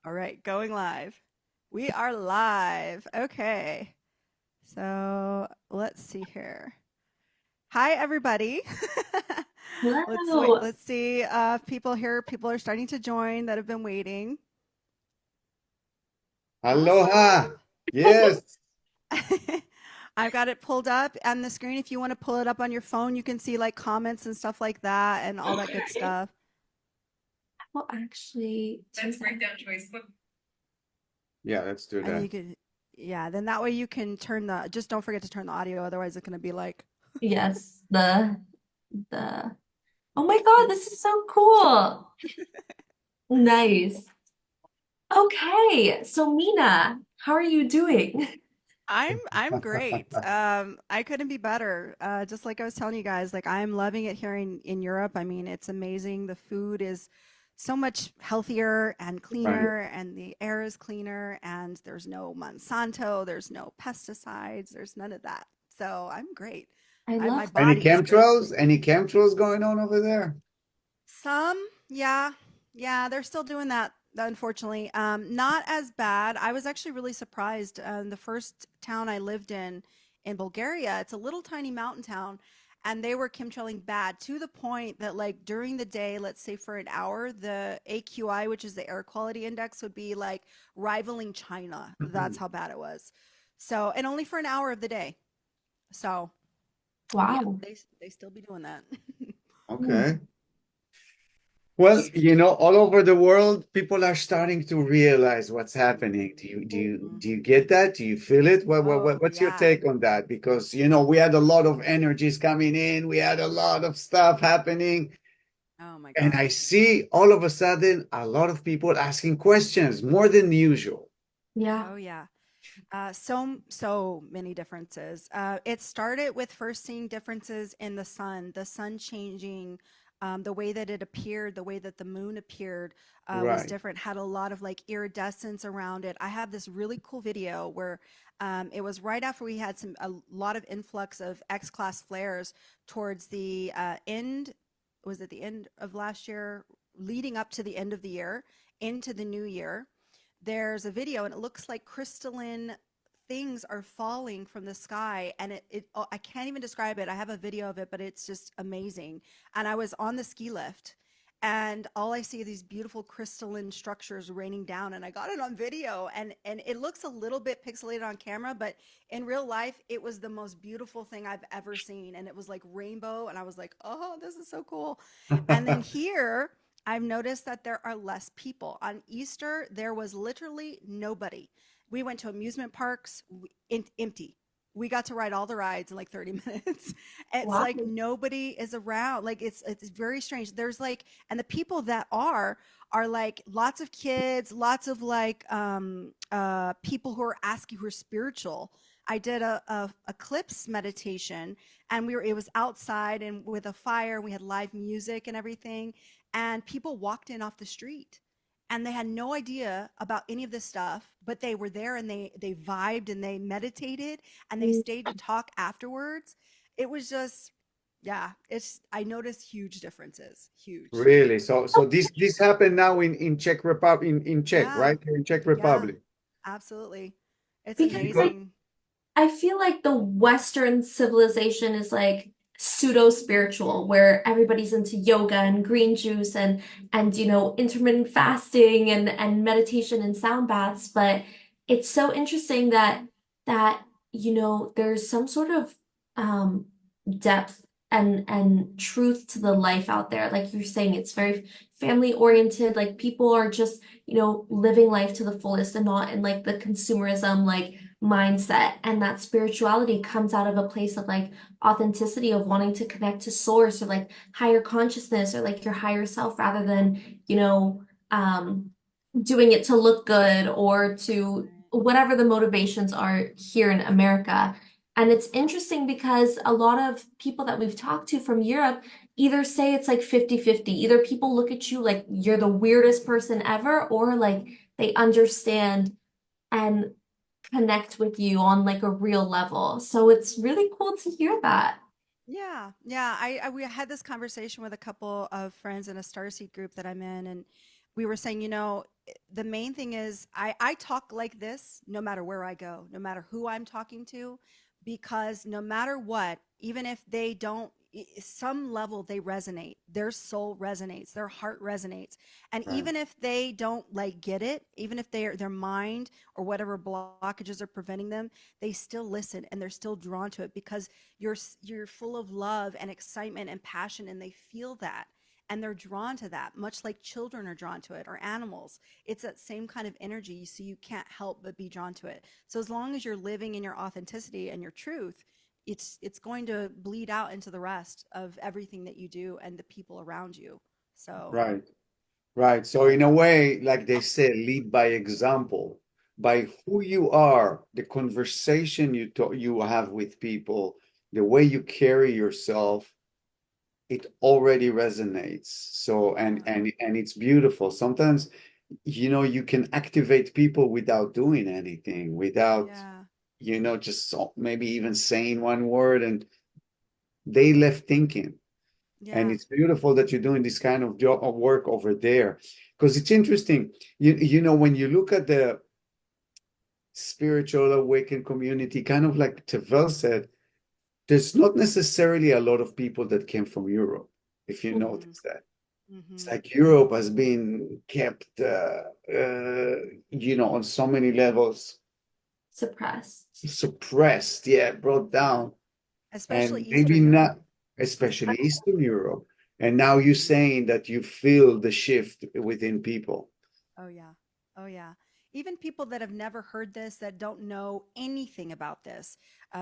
All right, going live. We are live. Okay. So let's see here. Hi, everybody. Let's wait. Hello. Let's see if people here. People are starting to join that have been waiting. Aloha. Awesome. Yes. I've got it pulled up on the screen. If you want to pull it up on your phone, you can see like comments and stuff like that and all that good stuff. Well, actually, let's break down choice. Yeah, let's do And then that. you could, yeah, then that way you can turn just don't forget to turn the audio. Otherwise, it's going to be like, Yes, the oh my God, this is so cool. Nice. Okay, so Mina, how are you doing? I'm great. I couldn't be better. Just like I was telling you guys, like I'm loving it here in Europe. I mean, it's amazing. The food is so much healthier and Right. cleaner, and the air is cleaner, and there's no Monsanto, there's no pesticides, there's none of that. So I'm great. I My love Any body is great chemtrails? too. Any chemtrails going on over there? Some, yeah, yeah, they're still doing that, unfortunately. Not as bad. I was actually really surprised. The first town I lived in Bulgaria, it's a little tiny mountain town, and they were chemtrailing bad to the point that, like, during the day, let's say for an hour, the AQI, which is the air quality index, would be like rivaling China. That's how bad it was. So, and only for an hour of the day. So, yeah, wow. they still be doing that. Hmm. Okay. Well, all over the world, people are starting to realize what's happening. Do you get that? Do you feel it? Oh, What's your yeah. take on that? Because we had a lot of energies coming in, we had a lot of stuff happening, Oh my and I gosh. see all of a sudden a lot of people asking questions more than usual. Yeah. Oh yeah. So many differences. It started with first seeing differences in the sun changing, the way that it appeared, the way that the moon appeared was Right. different, had a lot of like iridescence around it. I have this really cool video where it was right after we had a lot of influx of X-class flares towards the end, was it the end of last year, leading up to the end of the year, into the new year. There's a video and it looks like crystalline things are falling from the sky, and I can't even describe it. I have a video of it, but it's just amazing. And I was on the ski lift, and all I see are these beautiful crystalline structures raining down, and I got it on video, and it looks a little bit pixelated on camera, but in real life it was the most beautiful thing I've ever seen, and it was like rainbow, and I was like, oh, this is so cool. And then here I've noticed that there are less people. On Easter, there was literally nobody. We went to amusement parks, empty. We got to ride all the rides in like 30 minutes. It's Wow. like nobody is around. Like it's very strange. There's like, and the people that are like lots of kids, lots of like people who are asking, who are spiritual. I did a eclipse meditation, and it was outside and with a fire, we had live music and everything, and people walked in off the street, and they had no idea about any of this stuff, but they were there, and they vibed and they meditated, and they stayed to talk afterwards. It was just, yeah, it's I noticed huge differences, huge. Really? So this happened now in Czech Republic, in Czech, Yeah, right? Here in Czech yeah, Republic. absolutely. It's Because like amazing. I feel like the Western civilization is like pseudo spiritual, where everybody's into yoga and green juice and intermittent fasting and meditation and sound baths. But it's so interesting that there's some sort of um depth and truth to the life out there. Like you're saying, it's very family oriented. Like people are just living life to the fullest and not in like the consumerism mindset, and that spirituality comes out of a place of like authenticity, of wanting to connect to source or like higher consciousness or like your higher self, rather than you know um doing it to look good or to Right. whatever the motivations are here in America. And it's interesting because a lot of people that we've talked to from Europe either say it's like 50-50. Either people look at you like you're the weirdest person ever, or like they understand and connect with you on like a real level. So it's really cool to hear that. Yeah, yeah. We had this conversation with a couple of friends in a Starseed group that I'm in, and we were saying, the main thing is I talk like this no matter where I go, no matter who I'm talking to, because no matter what, even if they don't, some level they resonate, their soul resonates, their heart resonates. And Right. even if they don't like get it, even if their mind or whatever blockages are preventing them, they still listen and they're still drawn to it because you're full of love and excitement and passion and they feel that and they're drawn to that, much like children are drawn to it or animals. It's that same kind of energy, so you can't help but be drawn to it. So as long as you're living in your authenticity and your truth, it's going to bleed out into the rest of everything that you do and the people around you. So Right. Right. So in a way, like they say, lead by example. By who you are, the conversation you have with people, the way you carry yourself, it already resonates. So yeah, and it's beautiful. Sometimes, you can activate people without doing anything, without, yeah, just maybe even saying one word, and they left thinking. And yeah. it's beautiful that you're doing this kind of job of work over there, because it's interesting. When you look at the spiritual awakened community, kind of like Tevel said, there's not necessarily a lot of people that came from Europe, if you Mm-hmm. notice that. It's Mm-hmm. like Europe has been kept, on so many levels Suppressed. suppressed, yeah, brought down, Especially and maybe Eastern Europe. not, especially Eastern Europe. And now you're saying that you feel the shift within people. Oh, yeah. Oh, yeah. Even people that have never heard this, that don't know anything about this.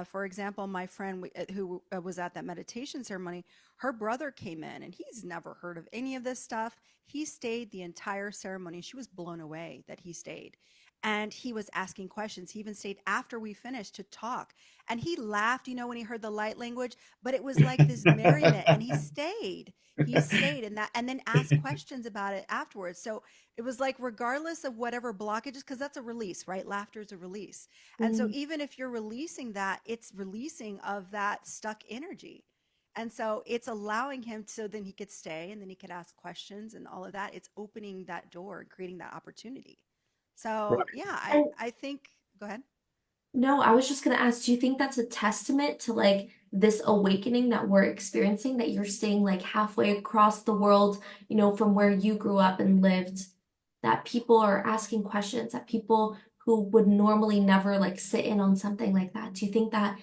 For example, my friend who was at that meditation ceremony, her brother came in and he's never heard of any of this stuff. He stayed the entire ceremony. She was blown away that he stayed. And he was asking questions. He even stayed after we finished to talk. And he laughed, when he heard the light language, but it was like this merriment. And he stayed. He stayed and that, and then asked questions about it afterwards. So it was like, regardless of whatever blockages, because that's a release, right? Laughter is a release. And so Mm. even if you're releasing that, it's releasing of that stuck energy. And so it's allowing him so then he could stay and then he could ask questions and all of that. It's opening that door, creating that opportunity. So Right. yeah, I, And I think, go ahead. no, I was just gonna ask, do you think that's a testament to like this awakening that we're experiencing, that you're staying like halfway across the world, from where you grew up and lived, that people are asking questions, that people who would normally never like sit in on something like that? Do you think that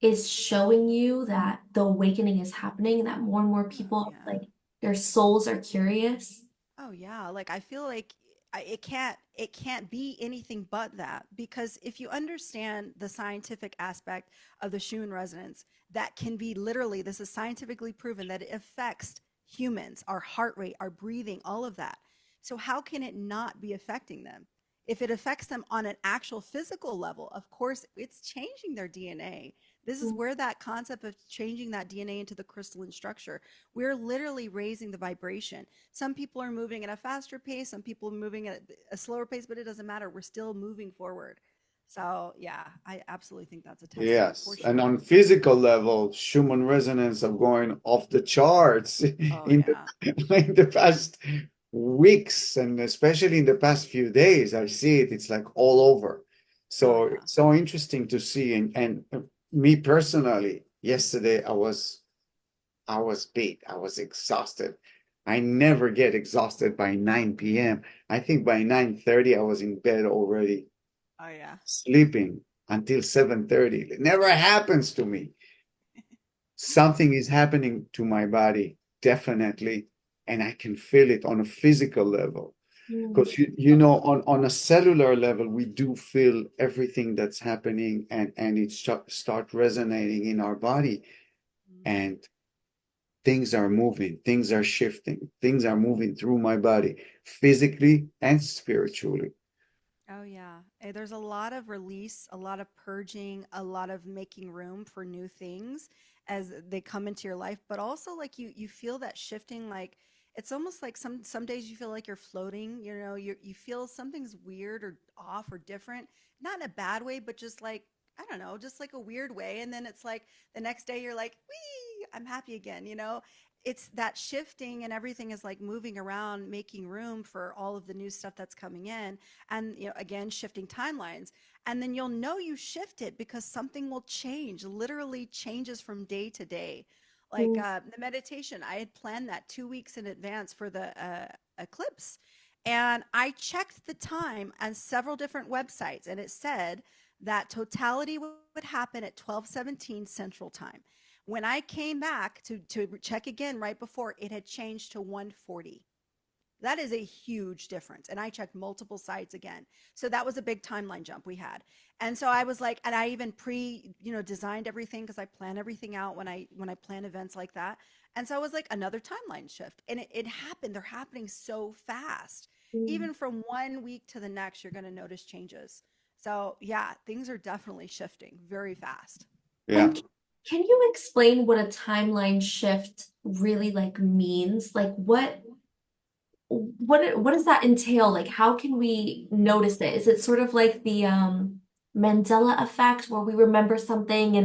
is showing you that the awakening is happening, that more and more Oh people yeah. like their souls are curious? Oh yeah, like I feel like it can't be anything but that because if you understand the scientific aspect of the Schumann resonance, that can be literally, this is scientifically proven that it affects humans, our heart rate, our breathing, all of that. So how can it not be affecting them? If it affects them on an actual physical level, of course it's changing their DNA. This is where that concept of changing that DNA into the crystalline structure, we're literally raising the vibration. Some people are moving at a faster pace, some people are moving at a slower pace, but it doesn't matter. We're still moving forward. So, yeah, I absolutely think that's a testament for Yes. And sure. on physical level, Schumann resonance are going off the charts Oh, in yeah. in the past weeks, and especially in the past few days. I see it. It's like all over. Oh, So yeah. it's so interesting to see. And me personally, yesterday I was beat. I was exhausted. I never get exhausted by 9 p.m. I think by 9:30 I was in bed already, Oh, yeah. sleeping until 7:30. It never happens to me. Something is happening to my body, definitely, and I can feel it on a physical level. Mm. Because on a cellular level, we do feel everything that's happening, and it start resonating in our body, Mm. and things are moving, things are shifting, things are moving through my body, physically and spiritually. Oh, yeah. There's a lot of release, a lot of purging, a lot of making room for new things as they come into your life. But also, like you feel that shifting. Like it's almost like some days you feel like you're floating. You feel something's weird or off or different, not in a bad way, but just like I don't know, just like a weird way. And then it's like the next day you're like, wee, I'm happy again. it's that shifting and everything is like moving around, making room for all of the new stuff that's coming in. And, again, shifting timelines. And then you'll know you shifted because something will change, literally changes from day to day. Like Mm. the meditation, I had planned that 2 weeks in advance for the eclipse. And I checked the time on several different websites, and it said that totality would happen at 12:17 Central Time. When I came back to check again right before, it had changed to 1:40. That is a huge difference. And I checked multiple sites again. So that was a big timeline jump we had. And so I was like, and I even designed everything because I plan everything out when I plan events like that. And so it was like another timeline shift. And it happened. They're happening so fast. Mm. Even from 1 week to the next, you're going to notice changes. So yeah, things are definitely shifting very fast. Yeah. And can you explain what a timeline shift really like means? Like what does that entail? Like how can we notice it? Is it sort of like the Mandela effect where we remember something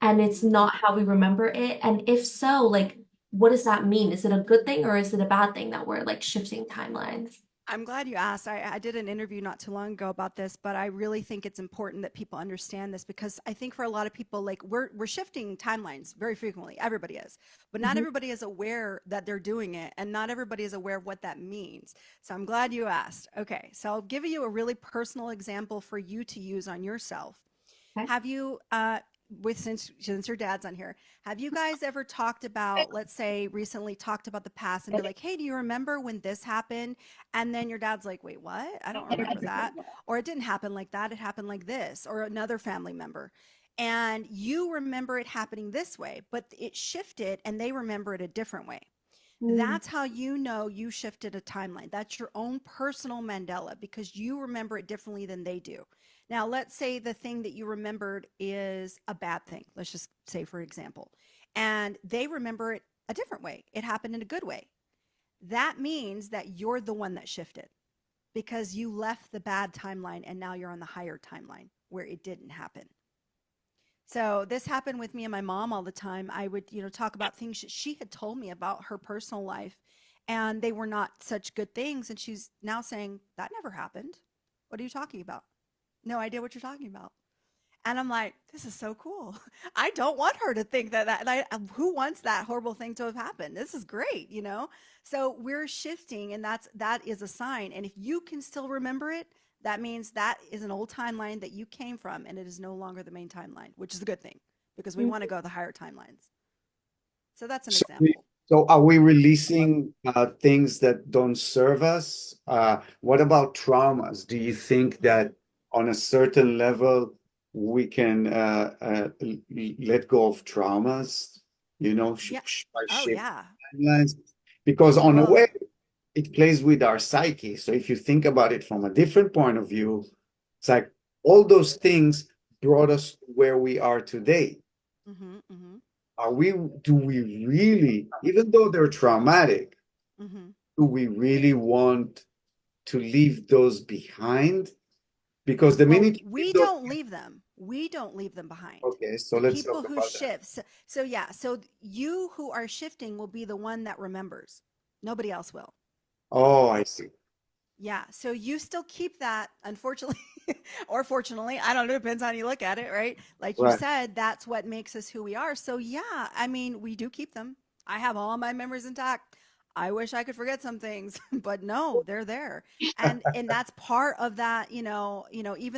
and it's Mhm. not how we remember it? And if so, like what does that mean? Is it a good thing or is it a bad thing that we're like shifting timelines? I'm glad you asked. I did an interview not too long ago about this, but I really think it's important that people understand this because I think for a lot of people, like we're shifting timelines very frequently. Everybody is, but not Mhm. everybody is aware that they're doing it, and not everybody is aware of what that means. So I'm glad you asked. Okay, so I'll give you a really personal example for you to use on yourself. Okay. Have you, with since your dad's on here, have you guys ever talked about, let's say, recently talked about the past and be like, "Hey, do you remember when this happened?" And then your dad's like, "Wait, what? I don't remember that." Or it didn't happen like that. It happened like this. Or another family member. And you remember it happening this way, but it shifted and they remember it a different way. Mm. That's how you know you shifted a timeline. That's your own personal Mandela because you remember it differently than they do. Now, let's say the thing that you remembered is a bad thing. Let's just say, for example, and they remember it a different way. It happened in a good way. That means that you're the one that shifted because you left the bad timeline and now you're on the higher timeline where it didn't happen. So this happened with me and my mom all the time. I would, talk about things she had told me about her personal life, and they were not such good things. And she's now saying, "That never happened. What are you talking about? No idea what you're talking about." And I'm like, this is so cool. I don't want her to think who wants that horrible thing to have happened? This is great. So we're shifting, and that is a sign. And if you can still remember it, that means that is an old timeline that you came from, and it is no longer the main timeline, which is a good thing because we want to go the higher timelines. So that's an So, example. so are we releasing things that don't serve us? What about traumas? Do you think that on a certain level we can let go of traumas, Yeah. by Oh, shift yeah. timelines? Because on a Oh, way, it plays with our psyche. So if you think about it from a different point of view, it's like all those things brought us to where we are today. mm-hmm, mm-hmm, Do we really, even though they're traumatic, mm-hmm. do we really want to leave those behind? Because the Well, minute you leave we those, don't leave them. We don't leave them behind. okay, so The let's talk people who about that. shift. So yeah, so you who are shifting will be the one that remembers. Nobody else will. Oh, I see. Yeah, so you still keep that, unfortunately, or fortunately, I don't know, depends on how you look at it, right? Like you Right. said, that's what makes us who we are. So yeah, I mean, we do keep them. I have all my memories intact. I wish I could forget some things, but no, they're there. And that's part of that, even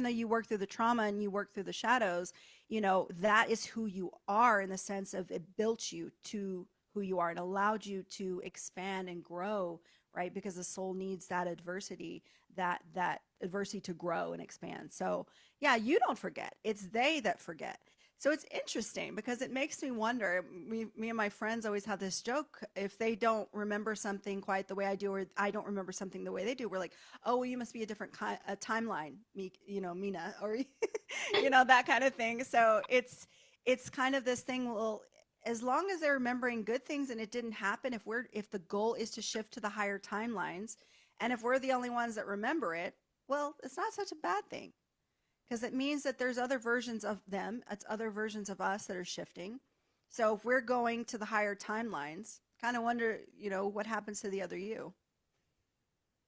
though you work through the trauma and you work through the shadows, that is who you are in the sense of it built you to who you are and allowed you to expand and grow, right? Because the soul needs that adversity, that adversity to grow and expand. So yeah, you don't forget. It's they that forget. So it's interesting because it makes me wonder. Me and my friends always have this joke. If they don't remember something quite the way I do, or I don't remember something the way they do, we're like, "Oh, well, you must be a different a timeline, Mina, or that kind of thing." So it's kind of this thing. Well, as long as they're remembering good things and it didn't happen, if the goal is to shift to the higher timelines, and if we're the only ones that remember it, well, it's not such a bad thing because it means that there's other versions of them, it's other versions of us that are shifting. So if we're going to the higher timelines, kind of wonder, what happens to the other you.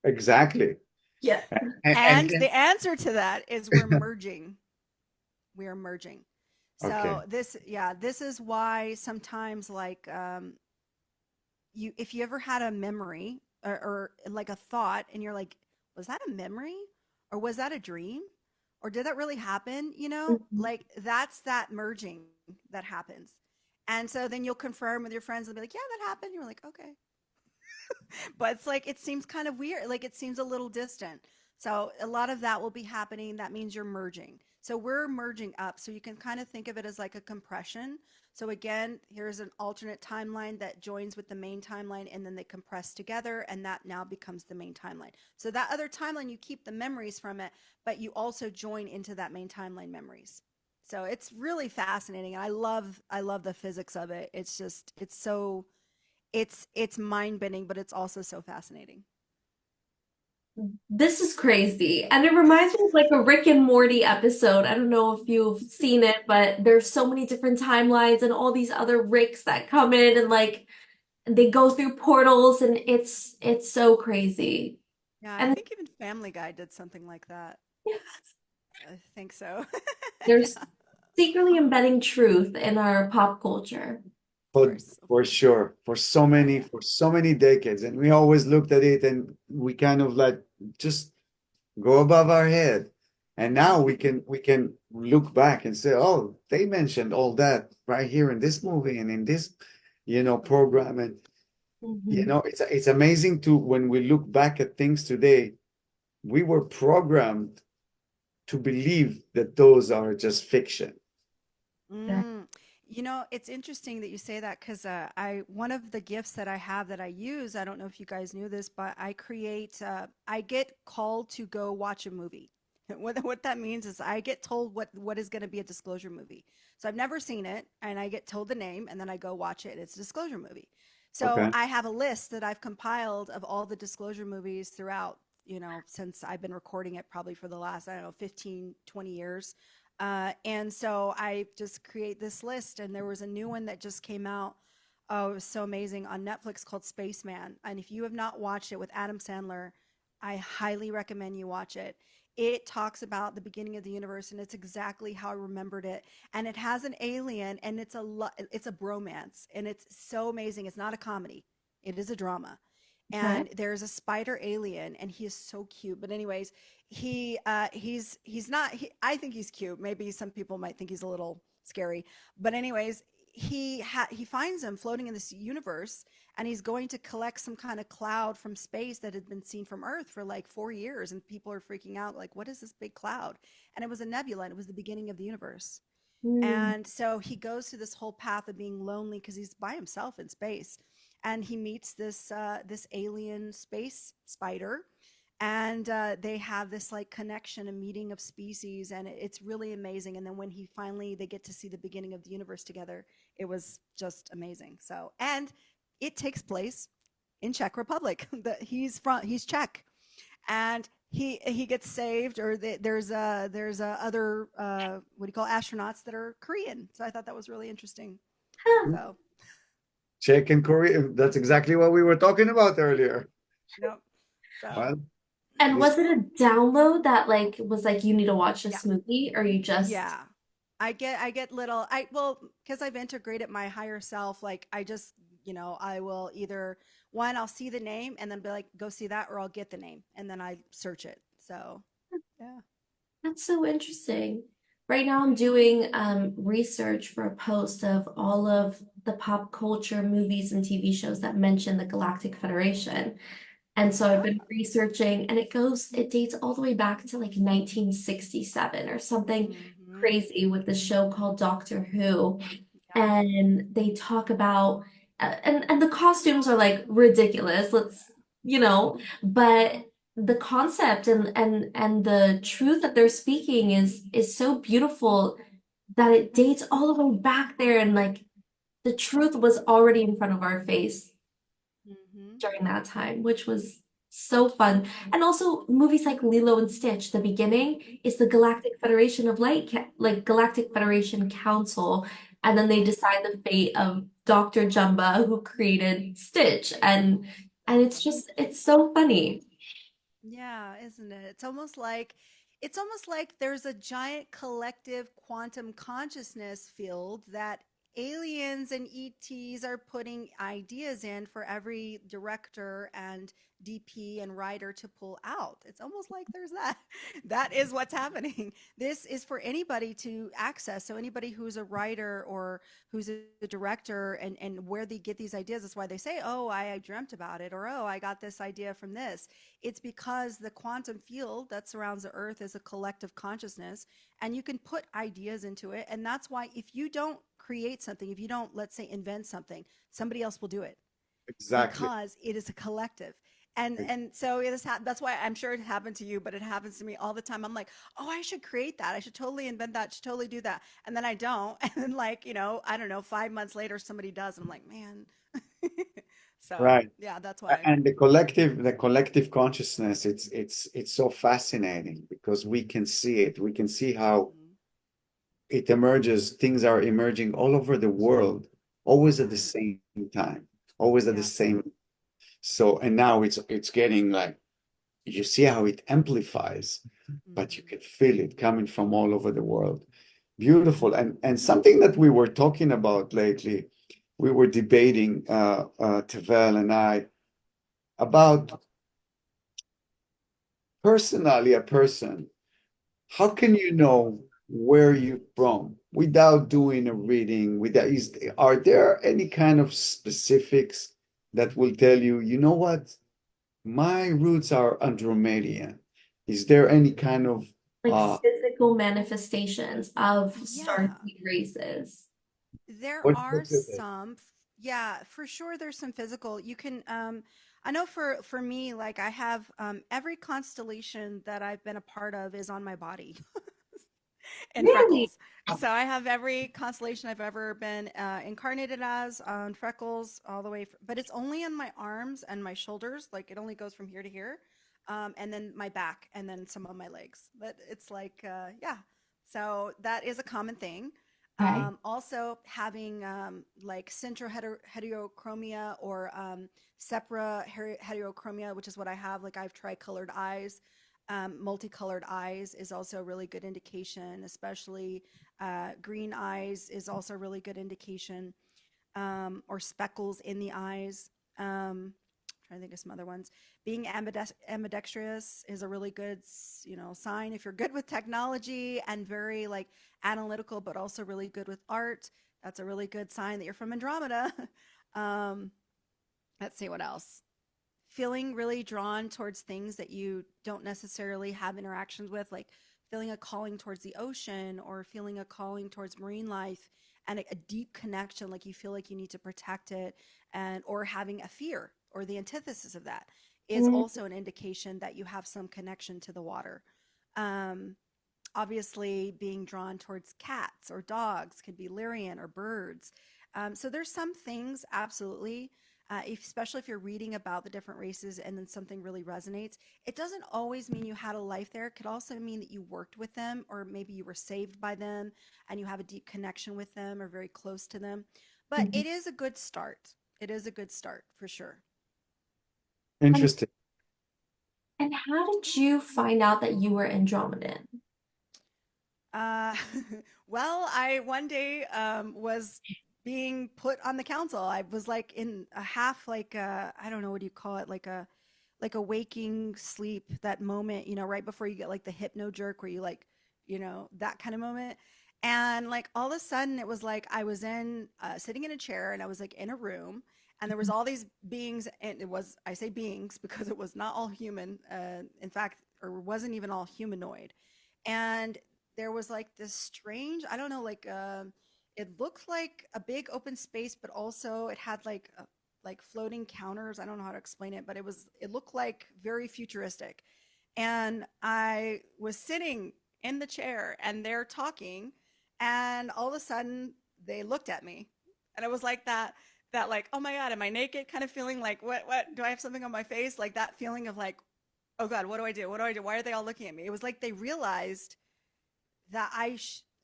Exactly. Yeah. And And the answer to that is we're merging. We are merging. okay. So this is why sometimes like if you ever had a memory or like a thought and you're like, was that a memory or was that a dream or did that really happen? Mhm. Like that's that merging that happens. And so then you'll confirm with your friends and be like, yeah, that happened. You're like, okay. But it's like it seems kind of weird, like it seems a little distant. So a lot of that will be happening. That means you're merging. So we're merging up. So you can kind of think of it as like a compression. So again, here's an alternate timeline that joins with the main timeline and then they compress together and that now becomes the main timeline. So that other timeline, you keep the memories from it, but you also join into that main timeline memories. So it's really fascinating. I love the physics of it. It's just it's so it's mind-bending, but it's also so fascinating. This is crazy. And it reminds me of like a Rick and Morty episode. I don't know if you've seen it, but there's so many different timelines and all these other Ricks that come in and like they go through portals and it's so crazy. Yeah, I And think even Family Guy did something like that. I think so. there's Yeah, secretly embedding truth in our pop culture. of course, of For course. sure, Oh yeah. for so many decades, and we always looked at it and we kind of like just go above our head. And now we can look back and say, oh, they mentioned all that right here in this movie and in this, program. And Mhm. it's amazing to when we look back at things today, we were programmed to believe that those are just fiction. Yeah. Mm. It's interesting that you say that because I one of the gifts that I have that I use, I don't know if you guys knew this, but I get called to go watch a movie. What that means is I get told what is going to be a disclosure movie. So I've never seen it, and I get told the name, and then I go watch it, and it's a disclosure movie. So Okay. I have a list that I've compiled of all the disclosure movies throughout, since I've been recording it probably for the last, I don't know, 15, 20 years. And so I just create this list, and there was a new one that just came out. Oh, it was so amazing on Netflix called Spaceman. And if you have not watched it with Adam Sandler, I highly recommend you watch it. It talks about the beginning of the universe, and it's exactly how I remembered it. And it has an alien, and it's a bromance, and it's so amazing. It's not a comedy; it is a drama. Okay. And there's a spider alien, and he is so cute. But anyways, he's not I think he's cute. Maybe some people might think he's a little scary. But anyways, he finds him floating in this universe and he's going to collect some kind of cloud from space that had been seen from Earth for like 4 years and people are freaking out like what is this big cloud? And it was a nebula and it was the beginning of the universe. Mm. And so he goes through this whole path of being lonely because he's by himself in space. And he meets this alien space spider, and they have this like connection, a meeting of species, and it's really amazing. And then when he finally they get to see the beginning of the universe together, it was just amazing. So, and it takes place in Czech Republic. He's Czech, and he gets saved or there's other what do you call astronauts that are Korean. So I thought that was really interesting. Huh. So Czech and Korea, that's exactly what we were talking about earlier. no, so Well, And this was it a download that like was like you need to watch yeah, this movie or you just yeah. I get little I well because I've integrated my higher self. Like I just I will either one I'll see the name and then be like go see that or I'll get the name and then I search it. So yeah. That's so interesting. Right now, I'm doing research for a post of all of the pop culture movies and TV shows that mention the Galactic Federation. And so I've been researching, and it dates all the way back to like 1967 or something Mm-hmm. crazy with the show called Doctor Who. Yeah. And they talk about, and the costumes are like ridiculous, but the concept and the truth that they're speaking is so beautiful that it dates all the way back there and like the truth was already in front of our face Mm-hmm. during that time, which was so fun. And also movies like Lilo and Stitch, the beginning is the Galactic Federation of like Galactic Federation Council, and then they decide the fate of Dr. Jumba who created Stitch, and it's so funny. Yeah, isn't it? It's almost like there's a giant collective quantum consciousness field that aliens and ETs are putting ideas in for every director and DP and writer to pull out. It's almost like there's that. That is what's happening. This is for anybody to access. So anybody who's a writer or who's a director and where they get these ideas, that's why they say, "Oh, I dreamt about it," or "Oh, I got this idea from this." It's because the quantum field that surrounds the earth is a collective consciousness, and you can put ideas into it. And that's why if you don't create something, if you don't, let's say, invent something, somebody else will do it Exactly. because it is a collective. And so that's why I'm sure it happened to you, but it happens to me all the time. I'm like, oh, I should create that. I should totally invent that. I should totally do that. And then I don't. And then, like, I don't know, 5 months later, somebody does. And I'm like, man. So Right. yeah, that's why. And the collective consciousness, it's so fascinating because we can see it. We can see how Mhm. it emerges, things are emerging all over the world, always at the Yeah. same time, always at the Yeah. same. So, and now it's getting like you see how it amplifies, but you Mhm. can feel it coming from all over the world. Beautiful. And something that we were talking about lately, we were debating, Tavel and I, about personally a person. How can you know where you're from without doing a reading? Are there any kind of specifics that will tell you, you know what? My roots are Andromedian. Is there any kind of Like uh physical manifestations of Yeah. starseed races. There are what is it? some, yeah, for sure there's some physical. You can I know for me, like I have every constellation that I've been a part of is on my body in Really? freckles. So I have every constellation I've ever been incarnated as on freckles all the way, but it's only on my arms and my shoulders. Like it only goes from here to here, and then my back, and then some of my legs. But it's like, yeah. So that is a common thing. Okay. Also having like heterochromia or heterochromia, which is what I have. Like I have tricolored eyes. Multicolored eyes is also a really good indication, especially green eyes is also a really good indication, or speckles in the eyes. Trying to think of some other ones. Being ambidextrous is a really good, sign if you're good with technology and very like analytical, but also really good with art. That's a really good sign that you're from Andromeda. um, let's see what else. Feeling really drawn towards things that you don't necessarily have interactions with, like feeling a calling towards the ocean or feeling a calling towards marine life and a deep connection, like you feel like you need to protect it, and or having a fear or the antithesis of that is Mm, also an indication that you have some connection to the water. Um, Obviously, being drawn towards cats or dogs could be Lyrian or birds. So there's some things, absolutely, especially if you're reading about the different races and then something really resonates. It doesn't always mean you had a life there. It could also mean that you worked with them, or maybe you were saved by them and you have a deep connection with them or very close to them. But mhm. it is a good start. It is a good start for sure. And Interesting. and how did you find out that you were Andromedan? Uh, well, I one day was being put on the council. I was like in a half, like I don't know, what do you call it, like a waking sleep. That moment, right before you get like the hypno jerk, where you like, that kind of moment. And like all of a sudden, it was like I was in sitting in a chair, and I was like in a room, and there was all these beings, and it was, I say beings because it was not all human. In fact, or wasn't even all humanoid. And there was like this strange, I don't know, like it looked like a big open space, but also it had like floating counters. I don't know how to explain it, but it looked like very futuristic. And I was sitting in the chair and they're talking, and all of a sudden they looked at me. And it was like that like, oh my God, am I naked kind of feeling, like what do I have something on my face? Like that feeling of like, oh God, what do I do? What do I do? Why are they all looking at me? It was like they realized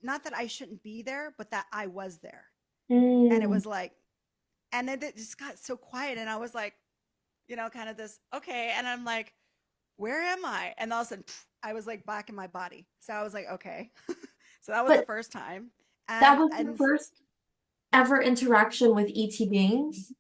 not that I shouldn't be there, but that I was there. And it Mm, was like, And then it just got so quiet. And I was like, kind of this, okay. And I'm like, where am I? And all of a sudden, I was like back in my body. So I was like, okay. So that was the But first time. that And was your and first ever interaction with ET beings?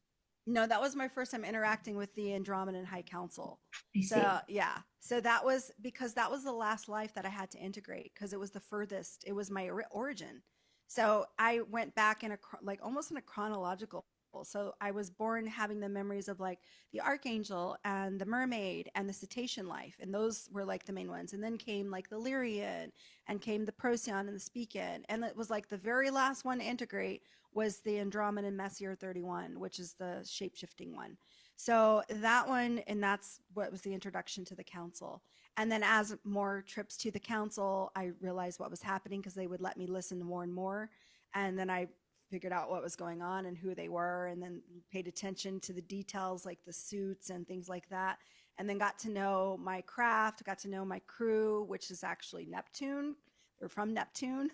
no, that was my first time interacting with the Andromedan High Council. I see. So yeah, so that was because that was the last life that I had to integrate because it was the furthest. It was my origin. So I went back in a like almost in a chronological. So I was born having the memories of like the archangel and the mermaid and the cetacean life, and those were like the main ones. And then came like the Lyrian, and came the Procyon and the Speakin, and it was like the very last one to integrate was the Andromedan Messier 31, which is the shape-shifting one. So that one, and that's what was the introduction to the council. And then as more trips to the council, I realized what was happening because they would let me listen more and more. And then I figured out what was going on and who they were, and then paid attention to the details like the suits and things like that. And then got to know my craft, got to know my crew, which is actually Neptune. They're from Neptune.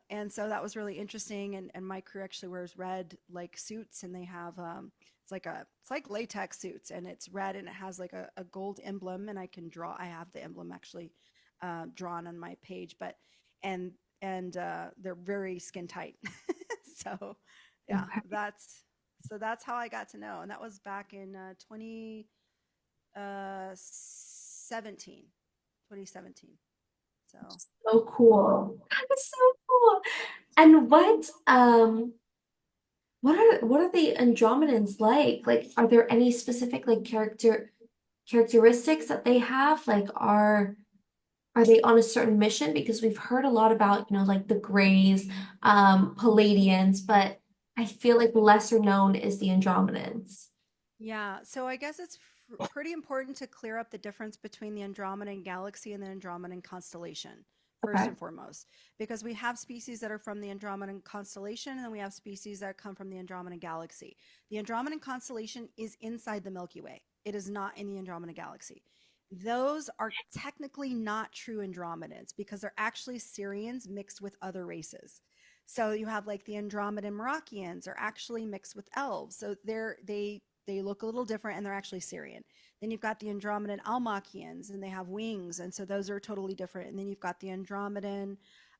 And so that was really interesting. And my crew actually wears red like suits, and they have it's like latex suits, and it's red, and it has like a gold emblem, and I have the emblem actually drawn on my page, but and they're very skin tight. So yeah, Okay. that's how I got to know, and that was back in 2017. 2017. So So cool. That's so cool. And what are the Andromedans like? Like, are there any specific like characteristics that they have? Like, are they on a certain mission? Because we've heard a lot about, like the Greys, Palladians, but I feel like lesser known is the Andromedans. yeah, so I guess it's pretty important to clear up the difference between the Andromedan Galaxy and the Andromedan constellation, first Okay. and foremost, because we have species that are from the Andromedan constellation, and then we have species that come from the Andromedan Galaxy. The Andromedan constellation is inside the Milky Way. It is not in the Andromedan Galaxy. Those are technically not true Andromedans because they're actually Syrians mixed with other races. So you have like the Andromedan Moroccians are actually mixed with elves. So they look a little different, and they're actually Syrian. Then you've got the Andromedan Almacians, and they have wings, and so those are totally different. And then you've got the Andromedan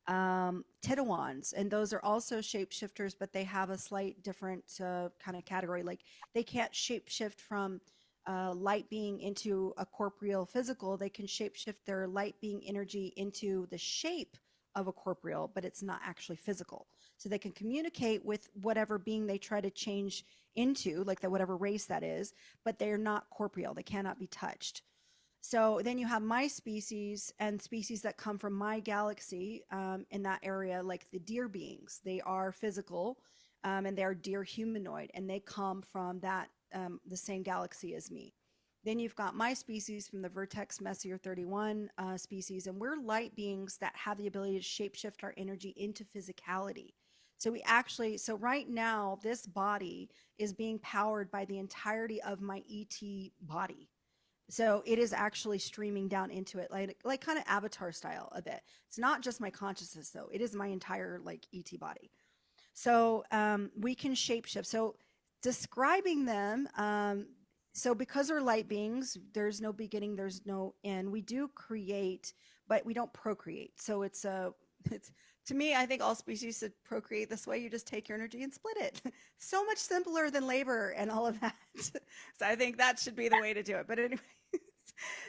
Tidawans, and those are also shapeshifters, but they have a slight different kind of category. Like they can't shapeshift from light being into a corporeal physical. They can shapeshift their light being energy into the shape of a corporeal, but it's not actually physical. So they can communicate with whatever being they try to change into, like that whatever race that is, but they're not corporeal. They cannot be touched. So then you have my species and species that come from my galaxy in that area, like the deer beings. They are physical, and they are deer humanoid, and they come from that the same galaxy as me. Then you've got my species from the Vertex Messier 31 species, and we're light beings that have the ability to shapeshift our energy into physicality. So right now, this body is being powered by the entirety of my ET body. So it is actually streaming down into it, like kind of Avatar style a bit. It's not just my consciousness though; it is my entire like ET body. So we can shapeshift. So describing them, so because they're light beings, there's no beginning, there's no end. We do create, but we don't procreate. So it's to me, I think all species should procreate this way. You just take your energy and split it. So much simpler than labor and all of that. So I think that should be the way to do it. But anyway,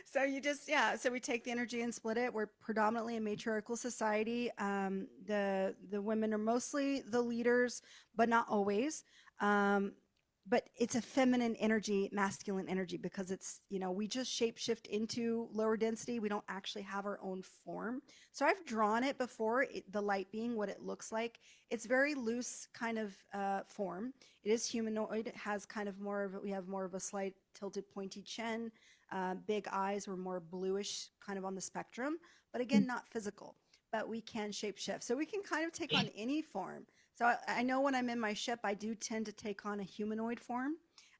so you just yeah, so we take the energy and split it. We're predominantly a matriarchal society. The women are mostly the leaders, but not always. um, but it's a feminine energy, masculine energy, because it's, we just shapeshift into lower density. We don't actually have our own form. So I've drawn it before, the light being, what it looks like. It's very loose kind of form. It is humanoid. It has kind of we have more of a slight tilted pointy chin, big eyes. Were more bluish kind of on the spectrum, but again, not physical. But we can shapeshift. So we can kind of take on any form. So I know when I'm in my ship, I do tend to take on a humanoid form,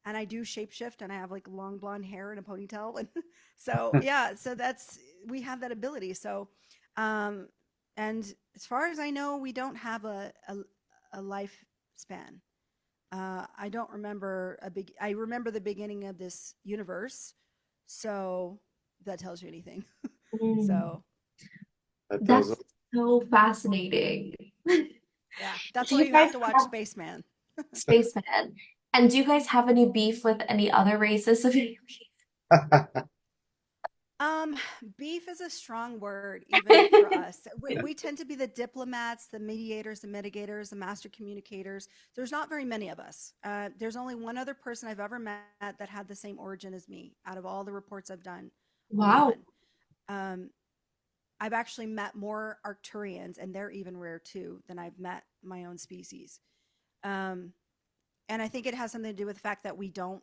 and I do shapeshift, and I have like long blonde hair and a ponytail. And so, yeah, so we have that ability. So, um, and as far as I know, we don't have a lifespan. I don't remember I remember the beginning of this universe. So if that tells you anything. Mm. So That tells us. That's so fascinating. yeah, that's Do why you you have guys to watch have Spaceman. spaceman? And do you guys have any beef with any other races of aliens? Um, beef is a strong word, even for us. We tend to be the diplomats, the mediators, the mitigators, the master communicators. There's not very many of us. There's only one other person I've ever met that had the same origin as me. Out of all the reports I've done, only Wow. one. Um, I've actually met more Arcturians, and they're even rare too, than I've met my own species. Um, and I think it has something to do with the fact that we don't,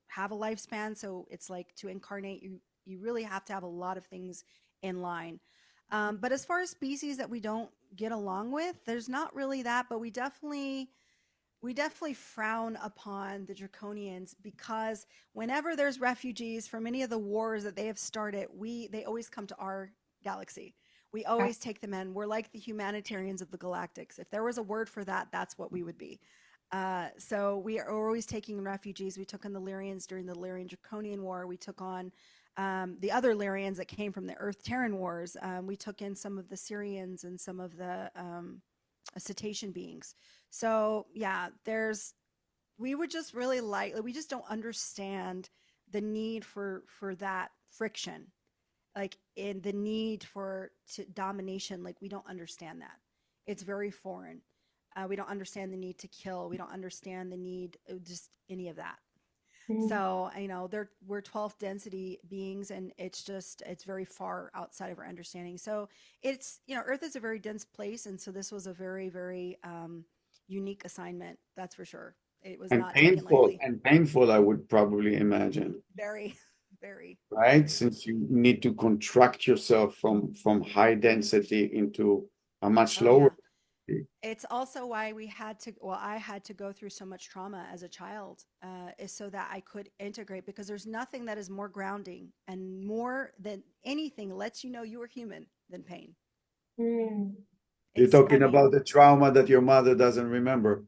have a lifespan. So it's like to incarnate, you really have to have a lot of things in line. But as far as species that we don't get along with, there's not really that. But we definitely frown upon the draconians because whenever there's refugees from any of the wars that they have started, they always come to our galaxy. We always take them in. We're like the humanitarians of the galactics. If there was a word for that, that's what we would be. So we are always taking refugees. We took on the Lyrians during the Lyrian Draconian War. We took on the other Lyrians that came from the Earth Terran Wars. We took in some of the Syrians and some of the cetacean beings. So yeah, we would just really we just don't understand the need for that friction, like in the need for domination. Like we don't understand that. It's very foreign. We don't understand the need to kill. We don't understand the need, just any of that. Mm. So, we're 12th density beings, and it's very far outside of our understanding. So Earth is a very dense place. And so this was a very, very unique assignment. That's for sure. It was And not taken lightly. painful, I would probably imagine, Very, very, right? very. Since you need to contract yourself from high density into a much Oh, lower yeah. density. It's also why I had to go through so much trauma as a child, is so that I could integrate, because there's nothing that is more grounding and more than anything lets you know you are human than pain. Mm. You're It's, I talking mean, about the trauma that your mother doesn't remember.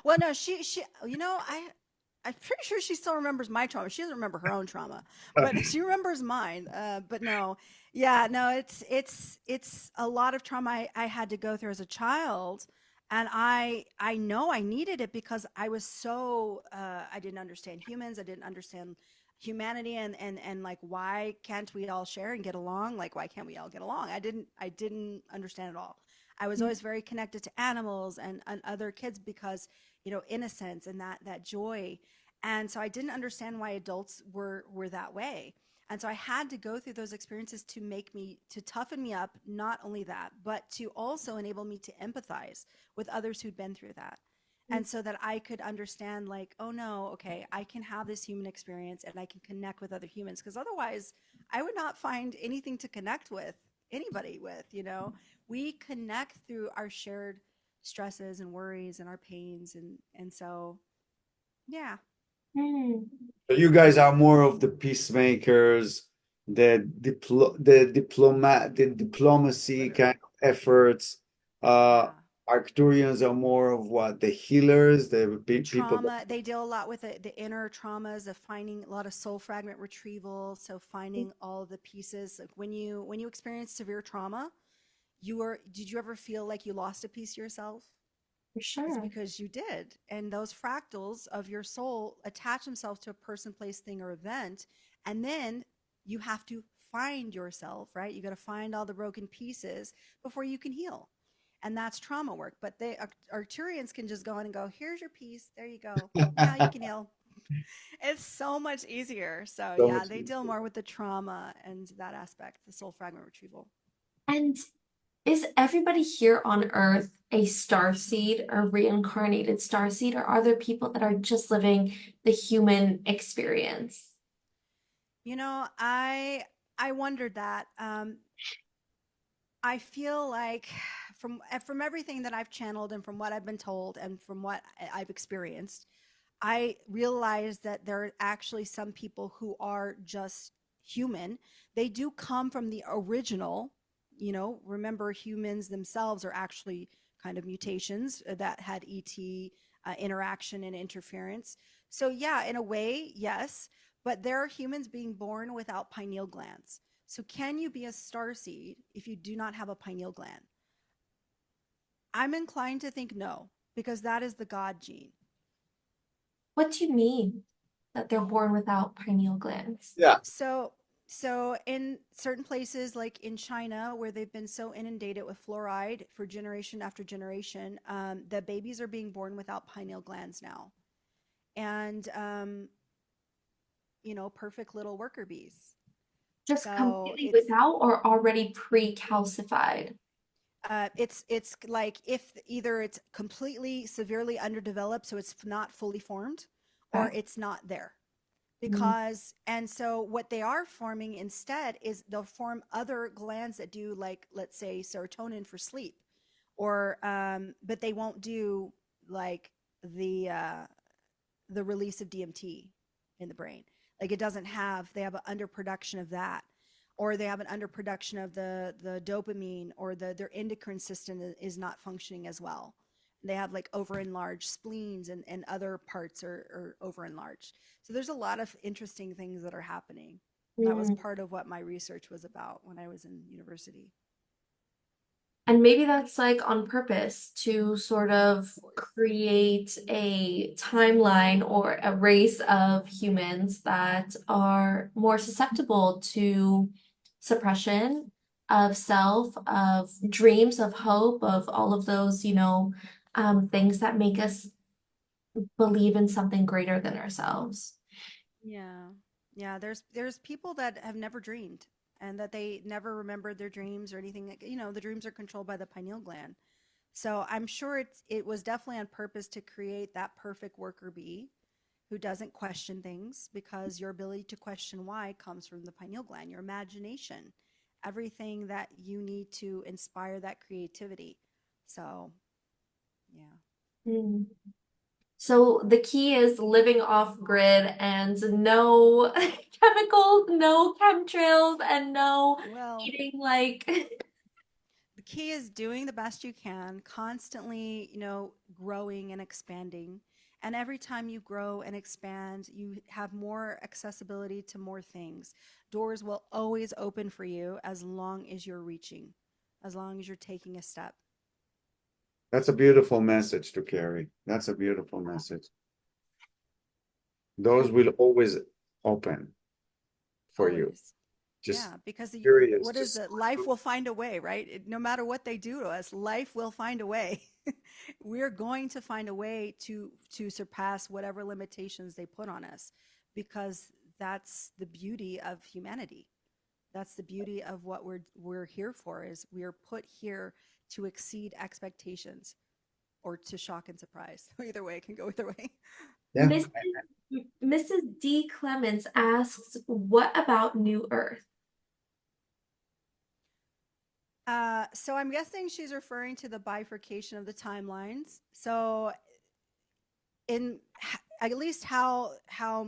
well, no, I'm pretty sure she still remembers my trauma. She doesn't remember her own trauma, but she remembers mine. But no, yeah, no, it's a lot of trauma I had to go through as a child, and I know I needed it because I was so I didn't understand humans. I didn't understand humanity, and like, why can't we all share and get along? Like, why can't we all get along? I didn't understand it all. I was always very connected to animals and other kids because, innocence and that joy. And so I didn't understand why adults were that way. And so I had to go through those experiences to toughen me up. Not only that, but to also enable me to empathize with others who'd been through that. And so that I could understand, like, oh no, okay, I can have this human experience and I can connect with other humans. Because otherwise, I would not find anything to connect with anybody with. We connect through our shared stresses and worries and our pains. And so, yeah. Mm. So you guys are more of the peacemakers, the diplomacy Literally. kind of efforts. Uh, Yeah. Arcturians are more of what? The healers, the people that. Trauma, they deal a lot with the inner traumas of finding a lot of soul fragment retrieval. So finding all the pieces. Like when you experience severe trauma, did you ever feel like you lost a piece of yourself? For It's sure. because you did. And those fractals of your soul attach themselves to a person, place, thing, or event. And then you have to find yourself, right? You got to find all the broken pieces before you can heal. And that's trauma work. But Arcturians can just go in and go, here's your piece. There you go. Now you can heal. It's so much easier. So, So yeah, much they deal more with the trauma and that aspect, the soul fragment retrieval. And is everybody here on Earth a starseed or reincarnated starseed, or are there people that are just living the human experience? I wondered that. I feel like from everything that I've channeled and from what I've been told and from what I've experienced, I realize that there are actually some people who are just human. They do come from the original, remember humans themselves are actually kind of mutations that had ET interaction and interference. So, yeah, in a way, yes, but there are humans being born without pineal glands. So, can you be a starseed if you do not have a pineal gland? I'm inclined to think no, because that is the God gene. What do you mean that they're born without pineal glands? Yeah. So, so in certain places, like in China, where they've been so inundated with fluoride for generation after generation, the babies are being born without pineal glands now, and perfect little worker bees. Just So completely without or already pre-calcified? it's like if either it's completely severely underdeveloped, so it's not fully formed, or Okay. it's not there. Mm. Because and so what they are forming instead is they'll form other glands that do, like, let's say, serotonin for sleep, or but they won't do like the uh the release of DMT in the brain. Like it doesn't have, they have an underproduction of that, or they have an underproduction of the dopamine, or their endocrine system is not functioning as well. They have like over enlarged spleens, and other parts are over enlarged. So there's a lot of interesting things that are happening. That was Mm. part of what my research was about when I was in university. And maybe that's like on purpose to sort of create a timeline or a race of humans that are more susceptible to suppression of self, of dreams, of hope, of all of those, things that make us believe in something greater than ourselves. Yeah. Yeah, there's people that have never dreamed, and that they never remembered their dreams or anything. The dreams are controlled by the pineal gland. So I'm sure it was definitely on purpose to create that perfect worker bee who doesn't question things, because your ability to question why comes from the pineal gland, your imagination, everything that you need to inspire that creativity. So, yeah. Mm. So the key is living off grid and no chemicals, no chemtrails, and no Well, eating like the key is doing the best you can, constantly, growing and expanding. And every time you grow and expand, you have more accessibility to more things. Doors will always open for you as long as you're reaching, as long as you're taking a step. That's a beautiful message to carry. That's a beautiful message. Those will always open for you. Always. Just Yeah, because curious, what is just it? Life will find a way, right? No matter what they do to us, life will find a way. We're going to find a way to surpass whatever limitations they put on us, because that's the beauty of humanity. That's the beauty of what we're here for, is we are put here to exceed expectations, or to shock and surprise. Either way, it can go either way. yeah. Mrs. D. Clements asks, what about New Earth? So I'm guessing she's referring to the bifurcation of the timelines. So in at least how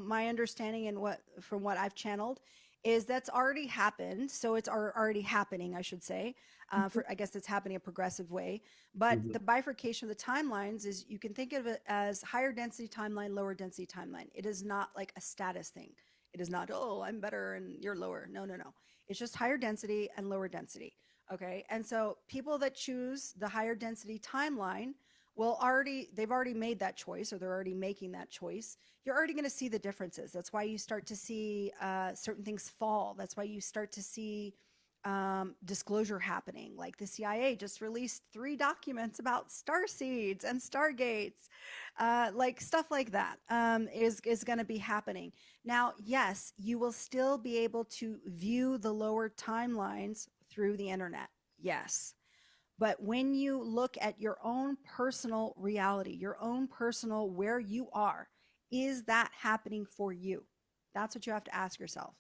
my understanding, and what from what I've channeled, is that's already happened. So it's already happening, I should say. For I guess it's happening a progressive way. But Mhm. the bifurcation of the timelines is, you can think of it as higher density timeline, lower density timeline. It is not like a status thing. It is not, oh, I'm better and you're lower. No, no, no. It's just higher density and lower density. Okay. And so people that choose the higher density timeline, well, they've already made that choice, or they're already making that choice. You're already going to see the differences. That's why you start to see certain things fall. That's why you start to see disclosure happening. Like the CIA just released 3 documents about starseeds and stargates, like stuff like that is going to be happening. Now, yes, you will still be able to view the lower timelines through the internet. Yes. But when you look at your own personal reality, your own personal where you are, is that happening for you? That's what you have to ask yourself.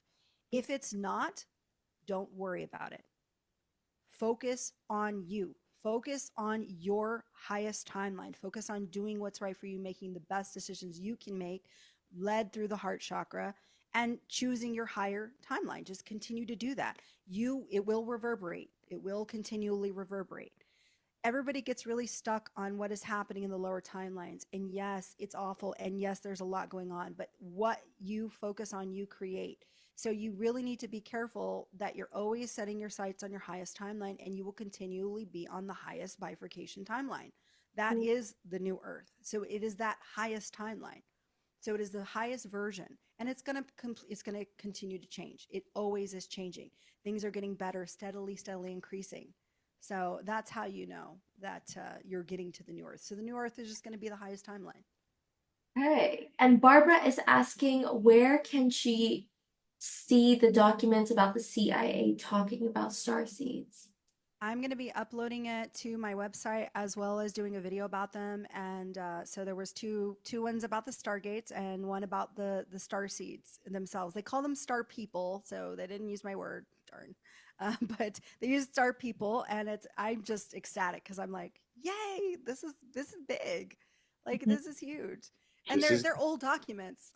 If it's not, don't worry about it. Focus on you. Focus on your highest timeline. Focus on doing what's right for you, making the best decisions you can make, led through the heart chakra, and choosing your higher timeline. Just continue to do that. It will reverberate. It will continually reverberate. everybody gets really stuck on what is happening in the lower timelines. And yes, it's awful. And yes, there's a lot going on, but what you focus on, you create. So you really need to be careful that you're always setting your sights on your highest timeline, and you will continually be on the highest bifurcation timeline. That is the new Earth. So it is that highest timeline. So it is the highest version, and it's going to continue to change. It always is changing. Things are getting better, steadily increasing. So that's how you know that you're getting to the new Earth. So the new Earth is just going to be the highest timeline. Okay. And Barbara is asking, where can she see the documents about the CIA talking about star seeds? I'm going to be uploading it to my website as well as doing a video about them. And so there was two ones about the stargates and one about the star seeds themselves. They call them star people, so they didn't use my word. Darn. But they use star people, and I'm just ecstatic because I'm like, yay! This is big, like Mhm. this is huge, and This is they're old documents.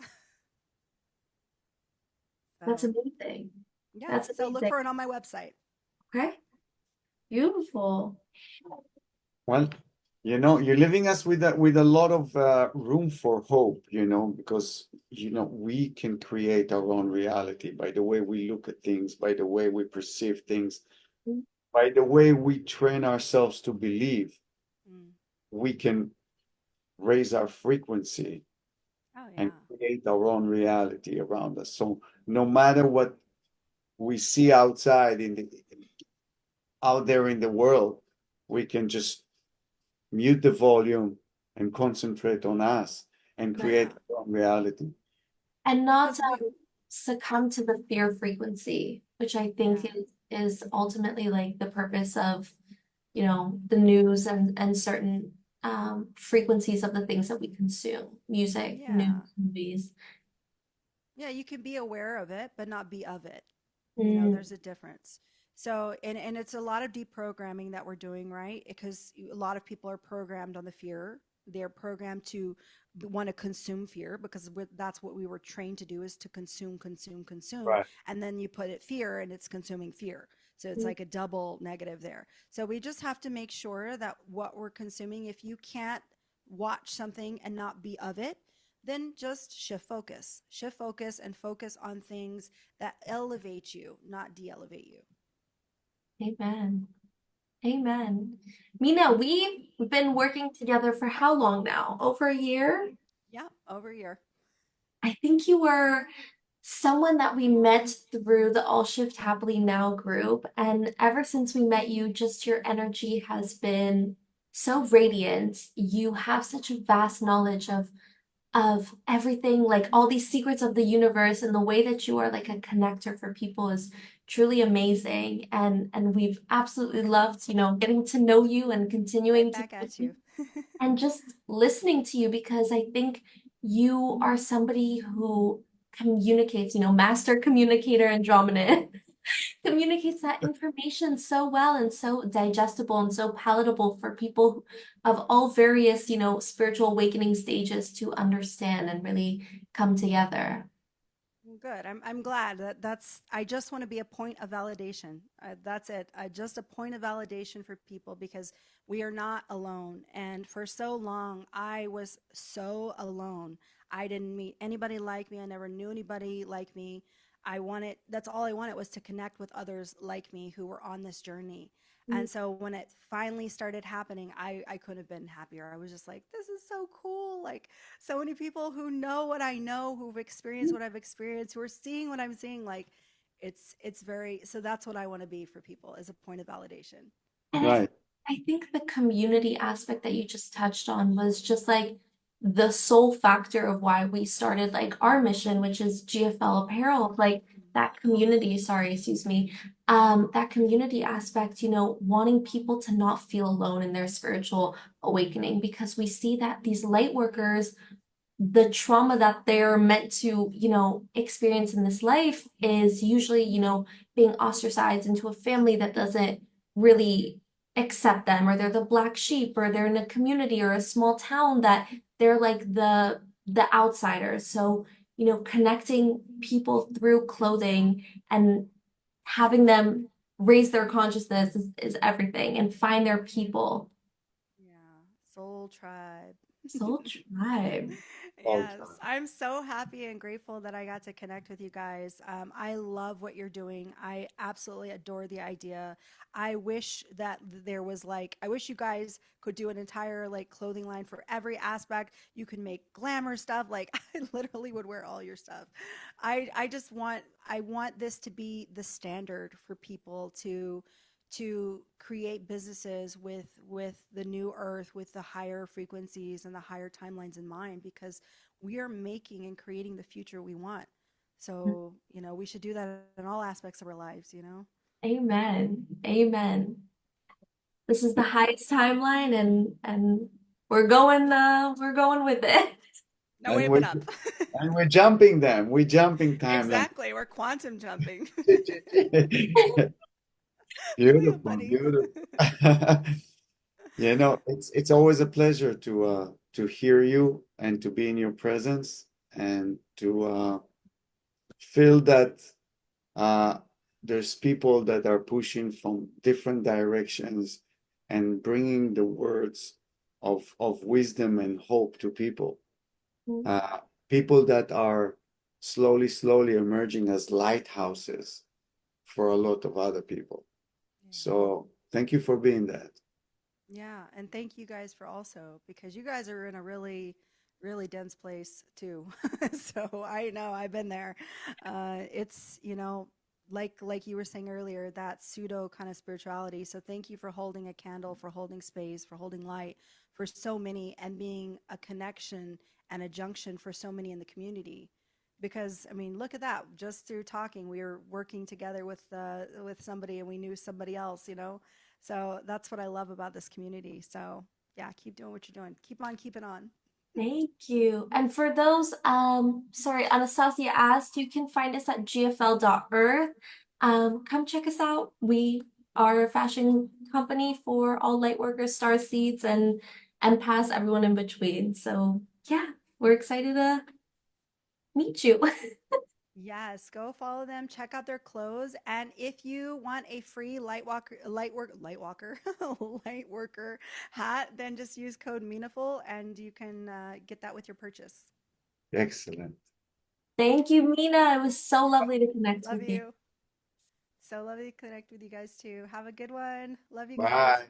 That's So amazing. yeah, That's so look amazing. for it on my website. Okay. Beautiful. well, you're leaving us with a lot of room for hope, because we can create our own reality by the way we look at things, by the way we perceive things, by the way we train ourselves to believe. Mm. We can raise our frequency Oh and yeah. create our own reality around us. So no matter what we see out there in the world, we can just mute the volume and concentrate on us and create Yeah, our own reality. And not because we succumb to the fear frequency, which I think yeah. is ultimately like the purpose of, the news and certain frequencies of the things that we consume, music, news, Yeah. movies. Yeah, you can be aware of it, but not be of it. Mm, There's a difference. So, and it's a lot of deprogramming that we're doing, right? Because a lot of people are programmed on the fear. They're programmed to want to consume fear because that's what we were trained to do, is to consume, consume, consume. Right. And then you put it fear and it's consuming fear. So it's mm, like a double negative there. So we just have to make sure that what we're consuming, if you can't watch something and not be of it, then just shift focus and focus on things that elevate you, not de-elevate you. amen. Amen. Mina, we've been working together for how long now? Over a year? Yeah, over a year. I think you were someone that we met through the All Shift Happily Now group. And ever since we met you, just your energy has been so radiant. You have such a vast knowledge of everything, like all these secrets of the universe, and the way that you are like a connector for people is truly amazing. And we've absolutely loved, getting to know you and Right continuing to back at you. and just listening to you because I think you are somebody who communicates, master communicator Andromedan, communicates that information so well and so digestible and so palatable for people of all various, spiritual awakening stages to understand and really come together. Good. I'm glad I just want to be a point of validation. That's it. Just a point of validation for people because we are not alone. And for so long, I was so alone. I didn't meet anybody like me. I never knew anybody like me. That's all I wanted, was to connect with others like me who were on this journey. And so when it finally started happening, I couldn't have been happier. I was just like, this is so cool. Like, so many people who know what I know, who've experienced what I've experienced, who are seeing what I'm seeing. Like, it's very, so that's what I want to be for people, as a point of validation. And Right. I think the community aspect that you just touched on was just like the sole factor of why we started like our mission, which is GFL Apparel, like that community, sorry, excuse me, that community aspect, wanting people to not feel alone in their spiritual awakening because we see that these light workers, the trauma that they're meant to, experience in this life is usually, being ostracized into a family that doesn't really accept them, or they're the black sheep, or they're in a community or a small town that they're like the outsiders. So, connecting people through clothing and having them raise their consciousness is everything and find their people. Soul Tribe. Soul Tribe. All Yes, I'm so happy and grateful that I got to connect with you guys. I love what you're doing. I absolutely adore the idea. I wish that there was like, I wish you guys could do an entire like clothing line for every aspect. You can make glamour stuff. Like I literally would wear all your stuff. I just want, I want this to be the standard for people to create businesses with the new earth, with the higher frequencies and the higher timelines in mind, because we are making and creating the future we want. So we should do that in all aspects of our lives. Amen. Amen. This is the highest timeline and we're going with it. No way and but we're up. and we're jumping them. We're jumping timeline. Exactly, we're quantum jumping. Beautiful, Funny. beautiful. It's always a pleasure to hear you and to be in your presence and to feel that uh, there's people that are pushing from different directions and bringing the words of wisdom and hope to people. Uh, People that are slowly emerging as lighthouses for a lot of other people. So thank you for being that. Yeah, and thank you guys for also, because you guys are in a really, really dense place too. So I know I've been there. It's like you were saying earlier, that pseudo kind of spirituality. So thank you for holding a candle, for holding space, for holding light for so many, and being a connection and a junction for so many in the community. Because I mean, look at that. Just through talking, we were working together with somebody, and we knew somebody else. So that's what I love about this community. So yeah, keep doing what you're doing. Keep on keeping on. Thank you. And for those, sorry, Anastasia asked, you can find us at gfl.earth. Come check us out. We are a fashion company for all light workers, Starseeds, and past everyone in between. So yeah, we're excited to meet you. Yes, go follow them, check out their clothes, and if you want a free light worker hat, then just use code MEANIFUL and you can get that with your purchase. Excellent. Thank you, Mina. It was so lovely to connect Love with you. you. So lovely to connect with you guys too. Have a good one. Love you guys. Bye.